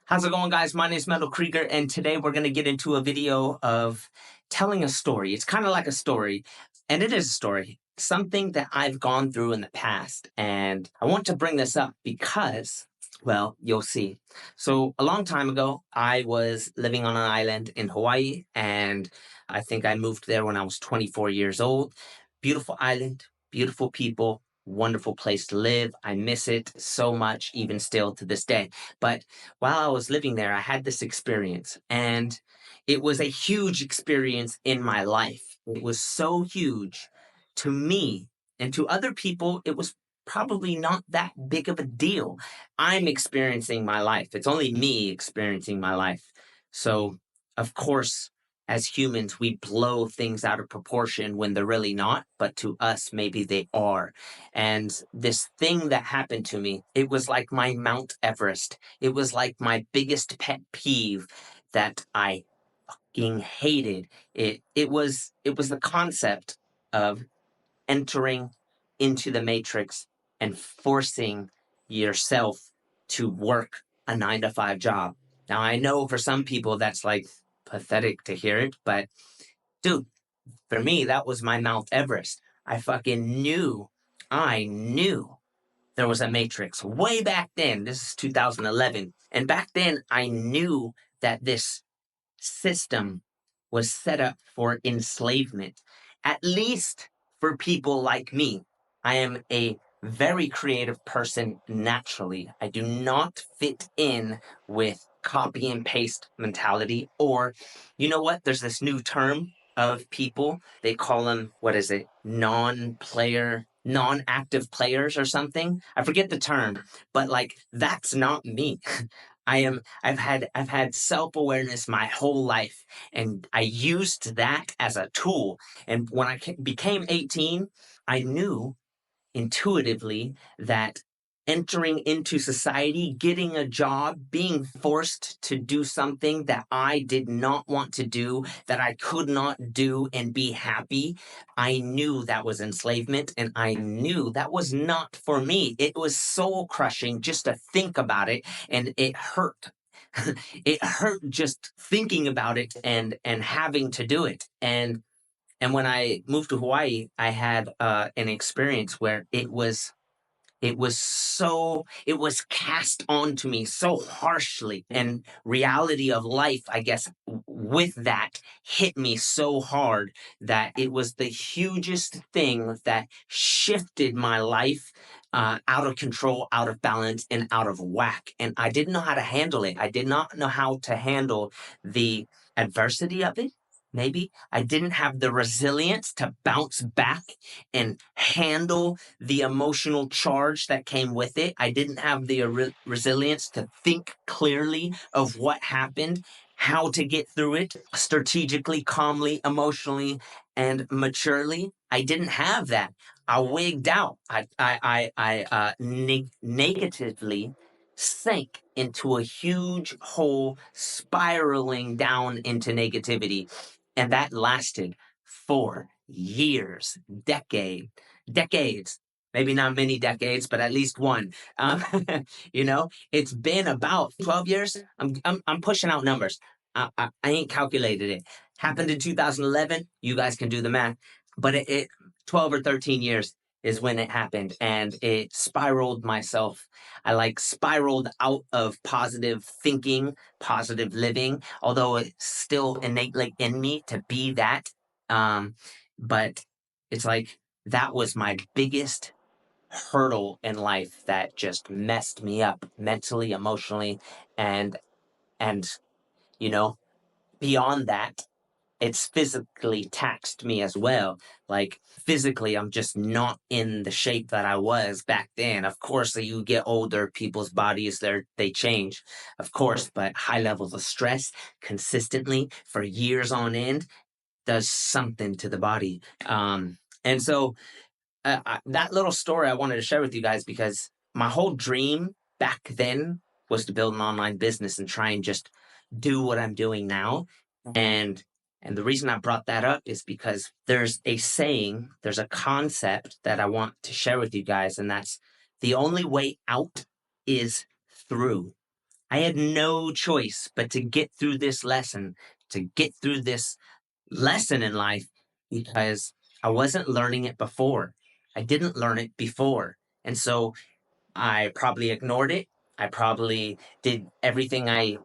How's it going, guys? My name is Mendel Krieger, and today we're going to get into a video of telling a story. It's kind of like a story, and it is a story, something that I've gone through in the past. And I want to bring this up because, well, you'll see. So, a long time ago, I was living on an island in Hawaii, and I think I moved there when I was 24 years old. Beautiful island, beautiful people, wonderful place to live. I miss it so much, even still to this day. But while I was living there, I had this experience, and it was a huge experience in my life. It was so huge to me, and to other people, it was probably not that big of a deal. I'm experiencing my life. It's only me experiencing my life. So, of course, as humans, we blow things out of proportion when they're really not, but to us, maybe they are. And this thing that happened to me, it was like my Mount Everest. It was like my biggest pet peeve that I fucking hated. It was the concept of entering into the matrix and forcing yourself to work a 9 to 5 job. Now I know for some people that's like pathetic to hear it, but dude, for me that was my Mount Everest. I knew there was a matrix way back then. This is 2011. And back then, I knew that this system was set up for enslavement, at least for people like me. I am a very creative person naturally. I do not fit in with copy and paste mentality. Or, you know what? There's this new term of people. They call them, what is it? Non-active players or something. I forget the term, but like that's not me. I've had self-awareness my whole life, and I used that as a tool. And when I became 18, I knew intuitively that entering into society, getting a job, being forced to do something that I did not want to do, that I could not do and be happy, I knew that was enslavement, and I knew that was not for me. It was soul crushing just to think about it, and it hurt. It hurt just thinking about it and having to do it. And when I moved to Hawaii, I had an experience where it was cast onto me so harshly, and reality of life, I guess, with that hit me so hard that it was the hugest thing that shifted my life out of control, out of balance, and out of whack. And I didn't know how to handle it. I did not know how to handle the adversity of it. Maybe I didn't have the resilience to bounce back and handle the emotional charge that came with it. I didn't have the resilience to think clearly of what happened, how to get through it strategically, calmly, emotionally, and maturely. I didn't have that. I wigged out. I negatively sank into a huge hole, spiraling down into negativity. And that lasted for years, decades, maybe not many decades, but at least one. Um, it's been about 12 years. I'm pushing out numbers. I ain't calculated it. Happened in 2011. You guys can do the math, but it 12 or 13 years is when it happened, and it spiraled myself. I like spiraled out of positive thinking, positive living, although it's still innately in me to be that. But it's like that was my biggest hurdle in life that just messed me up mentally, emotionally, and and you know, beyond that, it's physically taxed me as well. Like physically, I'm just not in the shape that I was back then. Of course, as you get older, people's bodies they change, of course, but high levels of stress consistently for years on end does something to the body. And so that little story I wanted to share with you guys because my whole dream back then was to build an online business and try and just do what I'm doing now. And and the reason I brought that up is because there's a saying, there's a concept that I want to share with you guys, and that's the only way out is through. I had no choice but to get through this lesson, to get through this lesson in life, because I wasn't learning it before. I didn't learn it before. And so I probably ignored it. I probably did everything I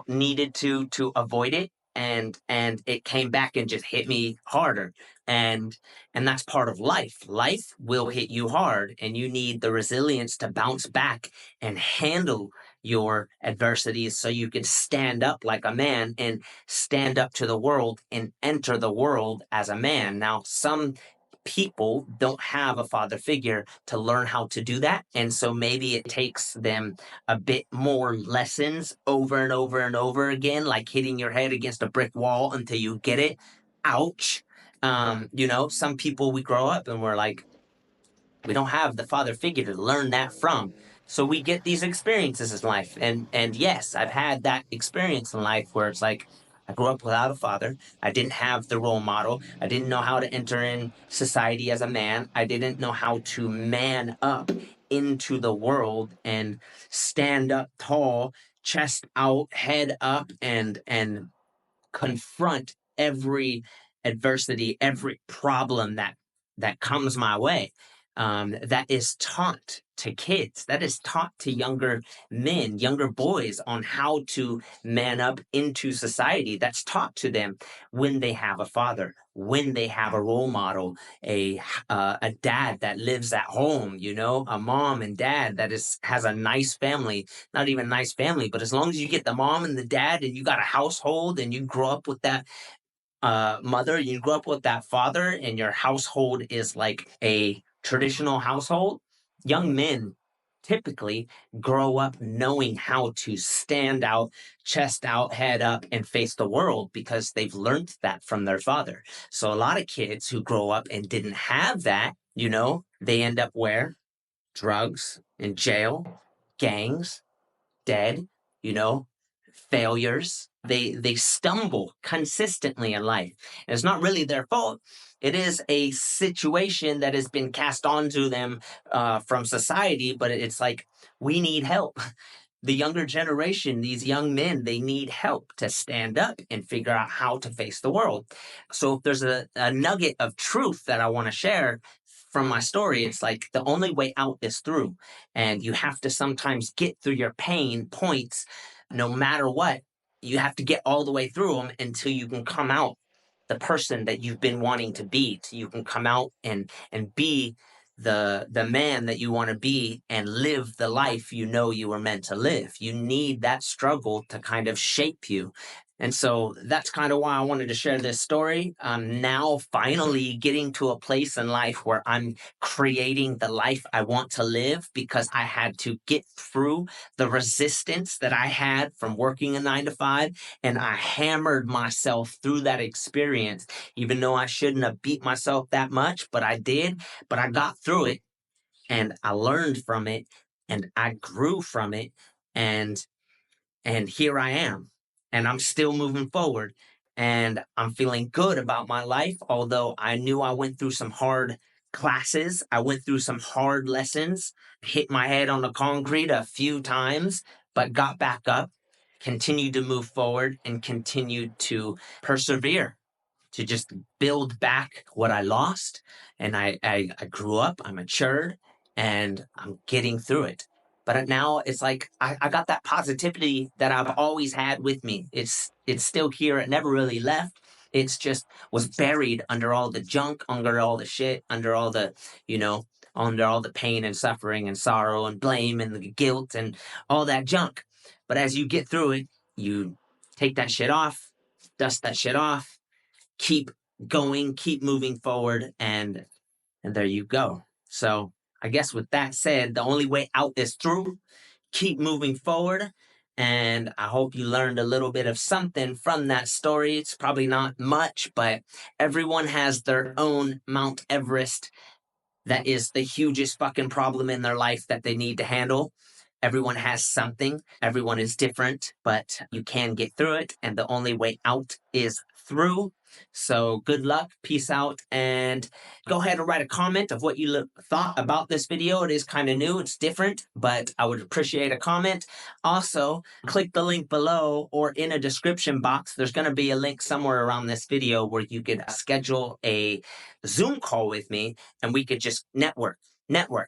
needed to avoid it, and it came back and just hit me harder. And and that's part of life. Life will hit you hard, and you need the resilience to bounce back and handle your adversities so you can stand up like a man and stand up to the world and enter the world as a man. Now, some people don't have a father figure to learn how to do that. And so maybe it takes them a bit more lessons over and over and over again, like hitting your head against a brick wall until you get it. Ouch. Some people, we grow up and we're like, we don't have the father figure to learn that from. So we get these experiences in life. And yes, I've had that experience in life where it's like I grew up without a father. I didn't have the role model. I didn't know how to enter in society as a man. I didn't know how to man up into the world and stand up tall, chest out, head up, and confront every adversity, every problem that comes my way. That is taught to kids. That is taught to younger men, younger boys on how to man up into society. That's taught to them when they have a father, when they have a role model, a dad that lives at home. A mom and dad that has a nice family, not even nice family, but as long as you get the mom and the dad and you got a household and you grow up with that mother, you grow up with that father, and your household is like a traditional household, young men typically grow up knowing how to stand out, chest out, head up, and face the world because they've learned that from their father. So a lot of kids who grow up and didn't have that, they end up where? Drugs, in jail, gangs, dead, you know, failures. They stumble consistently in life. And it's not really their fault. It is a situation that has been cast onto them from society, but it's like we need help. The younger generation, these young men, they need help to stand up and figure out how to face the world. So if there's a nugget of truth that I want to share from my story, it's like the only way out is through. And you have to sometimes get through your pain points, no matter what. You have to get all the way through them until you can come out the person that you've been wanting to be. Till you can come out and be the man that you want to be and live the life you were meant to live. You need that struggle to kind of shape you. And so that's kind of why I wanted to share this story. I'm now finally getting to a place in life where I'm creating the life I want to live because I had to get through the resistance that I had from working a 9 to 5. And I hammered myself through that experience, even though I shouldn't have beat myself that much, but I did. But I got through it and I learned from it and I grew from it. And here I am, and I'm still moving forward, and I'm feeling good about my life. Although I knew I went through some hard classes, I went through some hard lessons, hit my head on the concrete a few times, but got back up, continued to move forward, and continued to persevere, to just build back what I lost. And I grew up, I matured, and I'm getting through it. But now it's like I got that positivity that I've always had with me. It's still here. It never really left. It's just was buried under all the junk, under all the shit, you know, under all the pain and suffering and sorrow and blame and the guilt and all that junk. But as you get through it, you take that shit off, dust that shit off, keep going, keep moving forward, and there you go. So I guess with that said, the only way out is through. Keep moving forward. And I hope you learned a little bit of something from that story. It's probably not much, but everyone has their own Mount Everest that is the hugest fucking problem in their life that they need to handle. Everyone has something, everyone is different, but you can get through it. And the only way out is through. So good luck, peace out, and go ahead and write a comment of what you thought about this video. It is kind of new, it's different, but I would appreciate a comment. Also, click the link below or in a description box. There's going to be a link somewhere around this video where you could schedule a Zoom call with me and we could just network.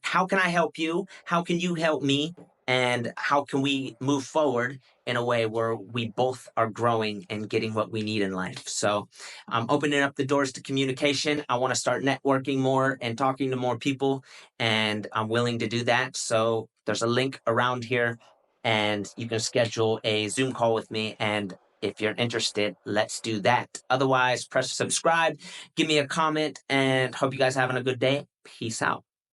How can I help you? How can you help me? And how can we move forward in a way where we both are growing and getting what we need in life? So I'm opening up the doors to communication. I want to start networking more and talking to more people, and I'm willing to do that. So there's a link around here, and you can schedule a Zoom call with me. And if you're interested, let's do that. Otherwise, press subscribe, give me a comment, and hope you guys are having a good day. Peace out.